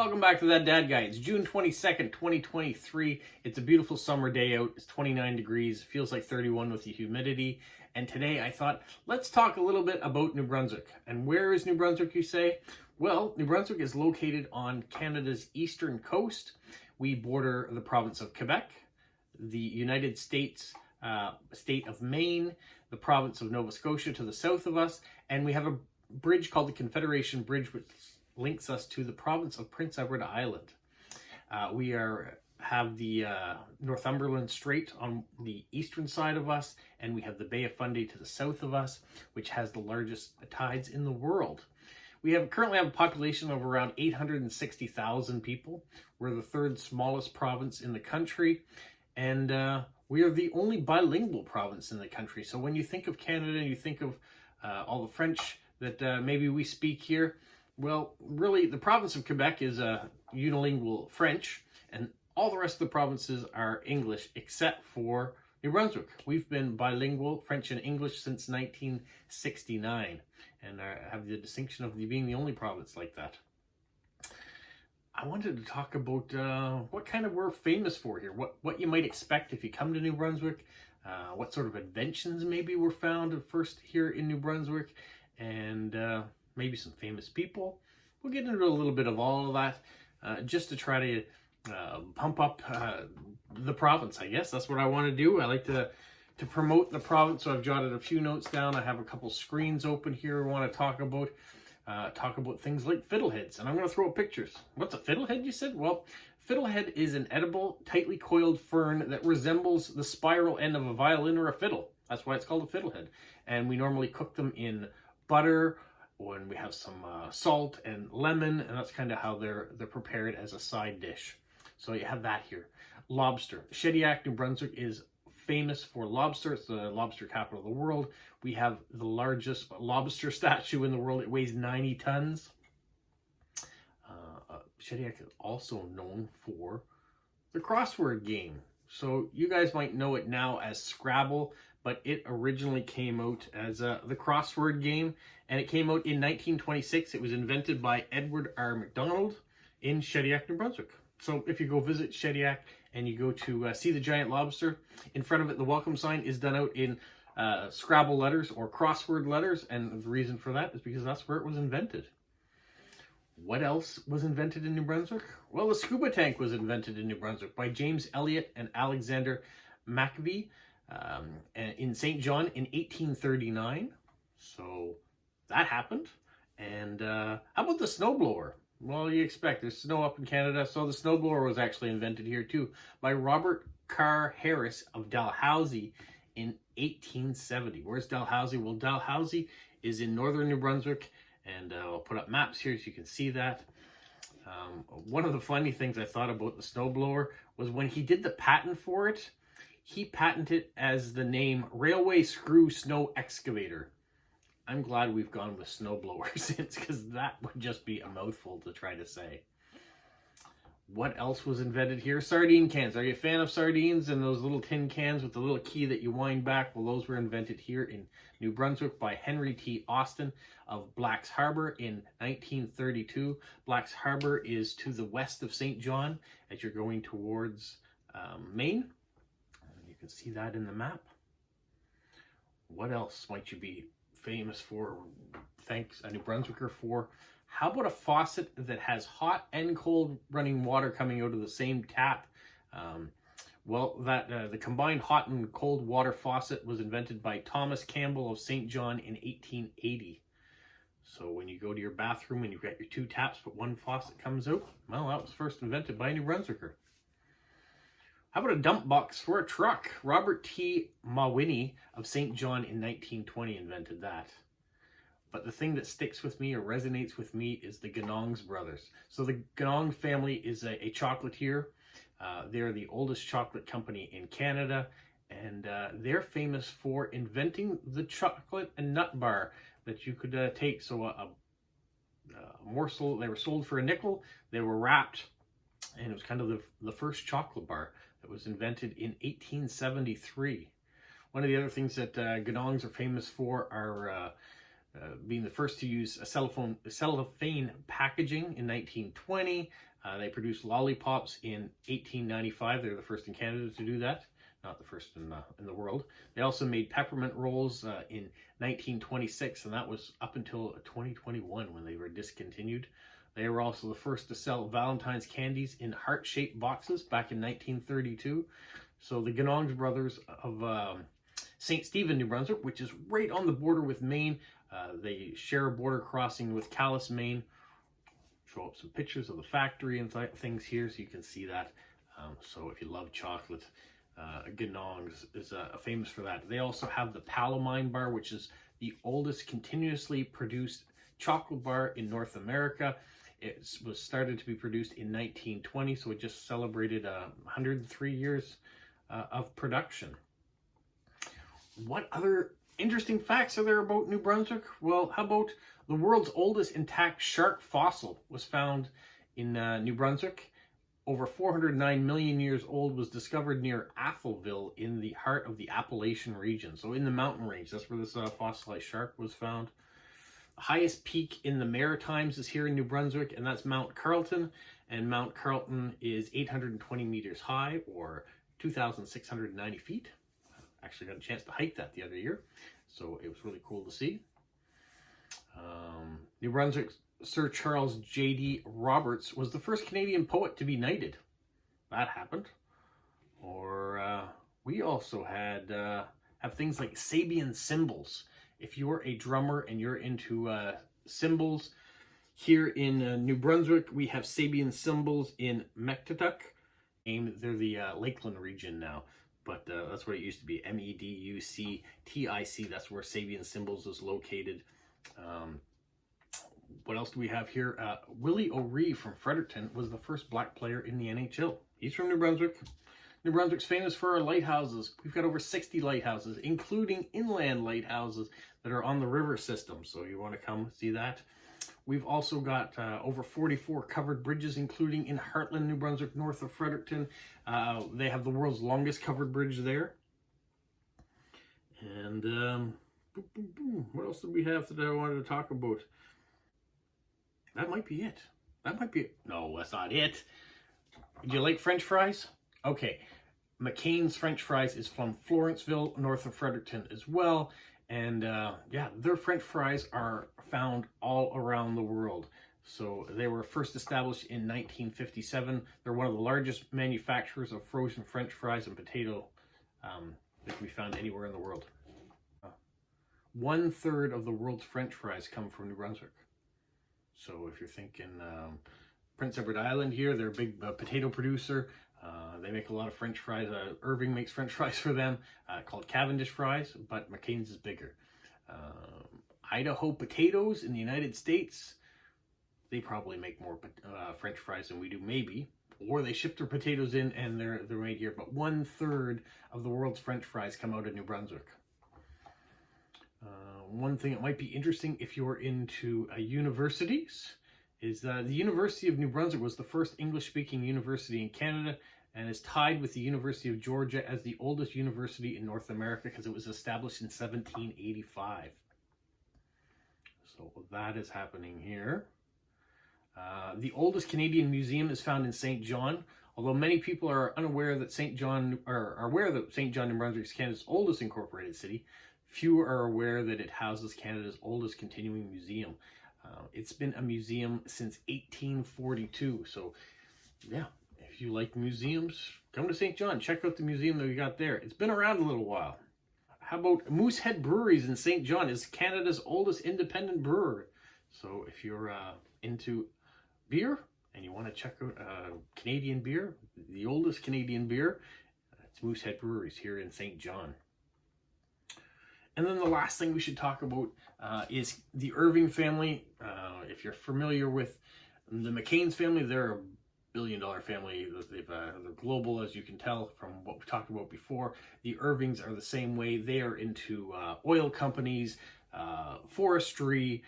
Welcome back to That Dad Guy. It's June 22nd, 2023. It's a beautiful summer day out. It's 29 degrees. Feels like 31 with the humidity. And today I thought, let's talk a little bit about New Brunswick. And where is New Brunswick, you say? Well, New Brunswick is located on Canada's eastern coast. We border the province of Quebec, the United States state of Maine, the province of Nova Scotia to the south of us, and we have a bridge called the Confederation Bridge, which links us to the province of Prince Edward Island. We have the Northumberland Strait on the eastern side of us, and we have the Bay of Fundy to the south of us, which has the largest tides in the world. We currently have a population of around 860,000 people. We're the third smallest province in the country, and we are the only bilingual province in the country. So when you think of Canada and you think of all the French that maybe we speak here, well, really, the province of Quebec is unilingual French, and all the rest of the provinces are English, except for New Brunswick. We've been bilingual, French and English, since 1969, and have the distinction of being the only province like that. I wanted to talk about what kind of we're famous for here, what you might expect if you come to New Brunswick, what sort of inventions maybe were found first here in New Brunswick, and maybe some famous people. We'll get into a little bit of all of that just to try to pump up the province, I guess. That's what I want to do. I like to promote the province, so I've jotted a few notes down. I have a couple screens open here I want to talk about things like fiddleheads, and I'm going to throw up pictures. What's a fiddlehead, you said? Well, fiddlehead is an edible, tightly coiled fern that resembles the spiral end of a violin or a fiddle. That's why it's called a fiddlehead. And we normally cook them in butter, when we have some salt and lemon, and that's kind of how they're prepared as a side dish. So you have that here. Lobster. Shediac, New Brunswick is famous for lobster. It's the lobster capital of the world. We have the largest lobster statue in the world. It weighs 90 tons. Shediac is also known for the crossword game. So you guys might know it now as Scrabble, but it originally came out as the crossword game, and it came out in 1926. It was invented by Edward R. MacDonald in Shediac, New Brunswick. So if you go visit Shediac and you go to see the giant lobster, in front of it, the welcome sign is done out in Scrabble letters or crossword letters, and the reason for that is because that's where it was invented. What else was invented in New Brunswick? Well, the scuba tank was invented in New Brunswick by James Elliott and Alexander McAvee in St. John in 1839. So that happened. And how about the snowblower? Well, you expect there's snow up in Canada, so the snowblower was actually invented here too by Robert Carr Harris of Dalhousie in 1870. Where's Dalhousie? Well, Dalhousie is in northern New Brunswick, and I'll put up maps here so you can see that. One of the funny things I thought about the snowblower was when he did the patent for it, he patented it as the name Railway Screw Snow Excavator. I'm glad we've gone with snowblower since, because that would just be a mouthful to try to say. What else was invented here? Sardine cans. Are you a fan of sardines and those little tin cans with the little key that you wind back? Well, those were invented here in New Brunswick by Henry T. Austin of Black's Harbor in 1932. Black's Harbor is to the west of St. John as you're going towards Maine. You can see that in the map. What else might you be famous for? Thanks a New Brunswicker for. How about a faucet that has hot and cold running water coming out of the same tap? The combined hot and cold water faucet was invented by Thomas Campbell of St. John in 1880. So when you go to your bathroom and you've got your two taps, but one faucet comes out, well, that was first invented by a New Brunswicker. How about a dump box for a truck? Robert T. Mawhinney of St. John in 1920 invented that. But the thing that sticks with me or resonates with me is the Ganongs brothers. So the Ganong family is a chocolatier. They're the oldest chocolate company in Canada, and they're famous for inventing the chocolate and nut bar that you could take. So a morsel, they were sold for a nickel, they were wrapped, and it was kind of the first chocolate bar that was invented in 1873. One of the other things that Ganongs are famous for are being the first to use a cellophane packaging in 1920. They produced lollipops in 1895. They were the first in Canada to do that, not the first in the world. They also made peppermint rolls in 1926, and that was up until 2021 when they were discontinued. They were also the first to sell Valentine's candies in heart-shaped boxes back in 1932. So the Ganongs brothers of St. Stephen, New Brunswick, which is right on the border with Maine. They share a border crossing with Calais, Maine. Show up some pictures of the factory and things here so you can see that. So if you love chocolate, Ganongs is famous for that. They also have the Palomine bar, which is the oldest continuously produced chocolate bar in North America. It was started to be produced in 1920, so it just celebrated 103 years of production. What other interesting facts are there about New Brunswick? Well, how about the world's oldest intact shark fossil was found in New Brunswick. Over 409 million years old, was discovered near Atholville in the heart of the Appalachian region. So in the mountain range, that's where this fossilized shark was found. The highest peak in the Maritimes is here in New Brunswick, and that's Mount Carleton. And Mount Carleton is 820 meters high, or 2,690 feet. Actually got a chance to hike that the other year, so it was really cool to see. New Brunswick Sir Charles J.D. Roberts was the first Canadian poet to be knighted. That happened. Or we also have things like Sabian Symbols. If you're a drummer and you're into cymbals, here in New Brunswick, we have Sabian Symbols in Meckatuck. They're the Lakeland region now, but that's where it used to be, Meductic. That's where Sabian Symbols is located. What else do we have here? Willie OReilly from Fredericton was the first black player in the NHL. He's from New Brunswick. New Brunswick's famous for our lighthouses. We've got over 60 lighthouses, including inland lighthouses that are on the river system. So you want to come see that. We've also got over 44 covered bridges, including in Heartland, New Brunswick, north of Fredericton. They have the world's longest covered bridge there. And what else did we have that I wanted to talk about? That might be it. That might be it. No, that's not it. Do you like French fries? Okay. McCain's French Fries is from Florenceville, north of Fredericton as well. And yeah, their French fries are found all around the world. So they were first established in 1957. They're one of the largest manufacturers of frozen French fries and potato that can be found anywhere in the world. 1/3 of the world's French fries come from New Brunswick. So if you're thinking Prince Edward Island here, they're a big potato producer. They make a lot of French fries. Irving makes French fries for them called Cavendish fries, but McCain's is bigger. Idaho potatoes in the United States, they probably make more French fries than we do, maybe. Or they ship their potatoes in and they're made here. But 1/3 of the world's French fries come out of New Brunswick. One thing that might be interesting if you're into universities is the University of New Brunswick was the first English-speaking university in Canada and is tied with the University of Georgia as the oldest university in North America because it was established in 1785. So that is happening here. The oldest Canadian museum is found in St. John. Although many people are unaware that St. John, or are aware that St. John, New Brunswick is Canada's oldest incorporated city, few are aware that it houses Canada's oldest continuing museum. It's been a museum since 1842. So, yeah, if you like museums, come to St. John. Check out the museum that we got there. It's been around a little while. How about Moosehead Breweries in St. John is Canada's oldest independent brewery. So if you're into beer and you want to check out Canadian beer, the oldest Canadian beer, it's Moosehead Breweries here in St. John. And then the last thing we should talk about is the Irving family. If you're familiar with the McCain's family, they're a billion-dollar family. They're global, as you can tell from what we talked about before. The Irvings are the same way. They are into oil companies, forestry,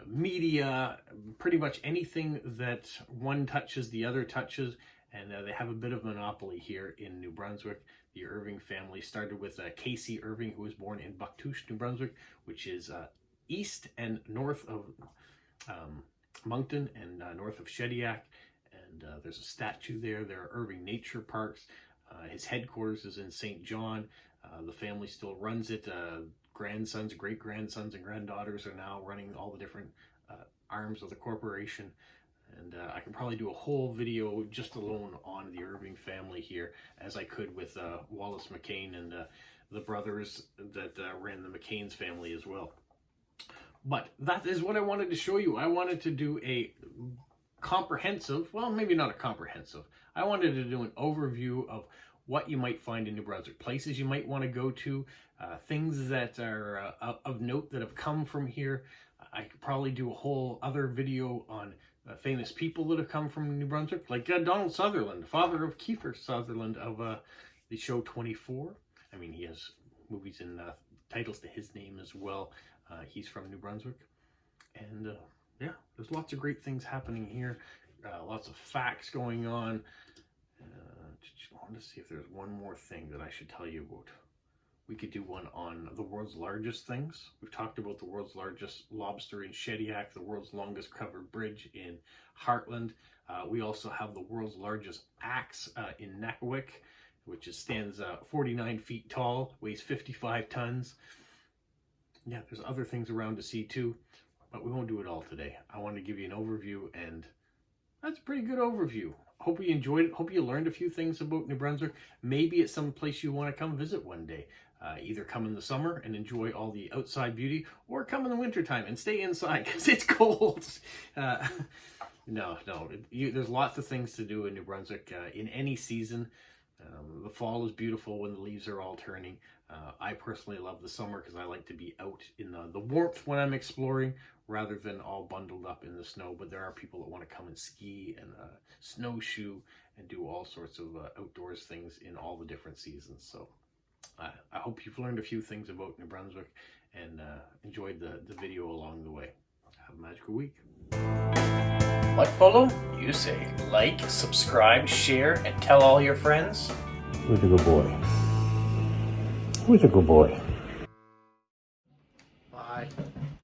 media, pretty much anything that one touches, the other touches. And they have a bit of monopoly here in New Brunswick. The Irving family started with Casey Irving, who was born in Bucktouche, New Brunswick, which is east and north of Moncton and north of Shediac. And there's a statue there. There are Irving Nature Parks. His headquarters is in St. John. The family still runs it. Grandsons, great-grandsons, and granddaughters are now running all the different arms of the corporation. And I can probably do a whole video just alone on the Irving family here, as I could with Wallace McCain and the brothers that ran the McCain's family as well. But that is what I wanted to show you. I wanted to do a comprehensive, well, maybe not a comprehensive. I wanted to do an overview of what you might find in New Brunswick, places you might want to go to, things that are of note that have come from here. I could probably do a whole other video on famous people that have come from New Brunswick, like Donald Sutherland, father of Kiefer Sutherland of the show 24. I mean, he has movies and titles to his name as well. He's from New Brunswick. And yeah, there's lots of great things happening here. Lots of facts going on. I want to see if there's one more thing that I should tell you about. We could do one on the world's largest things. We've talked about the world's largest lobster in Shediac, the world's longest covered bridge in Heartland. We also have the world's largest axe in Nakawik, which stands 49 feet tall, weighs 55 tons. Yeah, there's other things around to see too, but we won't do it all today. I want to give you an overview, and that's a pretty good overview. Hope you enjoyed it. Hope you learned a few things about New Brunswick. Maybe it's some place you want to come visit one day. Either come in the summer and enjoy all the outside beauty, or come in the wintertime and stay inside because it's cold. No, there's lots of things to do in New Brunswick in any season. The fall is beautiful when the leaves are all turning. I personally love the summer because I like to be out in the warmth when I'm exploring rather than all bundled up in the snow. But there are people that want to come and ski and snowshoe and do all sorts of outdoors things in all the different seasons. So I hope you've learned a few things about New Brunswick and enjoyed the video along the way. Have a magical week. What, Polo? You say like, subscribe, share, and tell all your friends. Who's a good boy? Who's a good boy? Bye.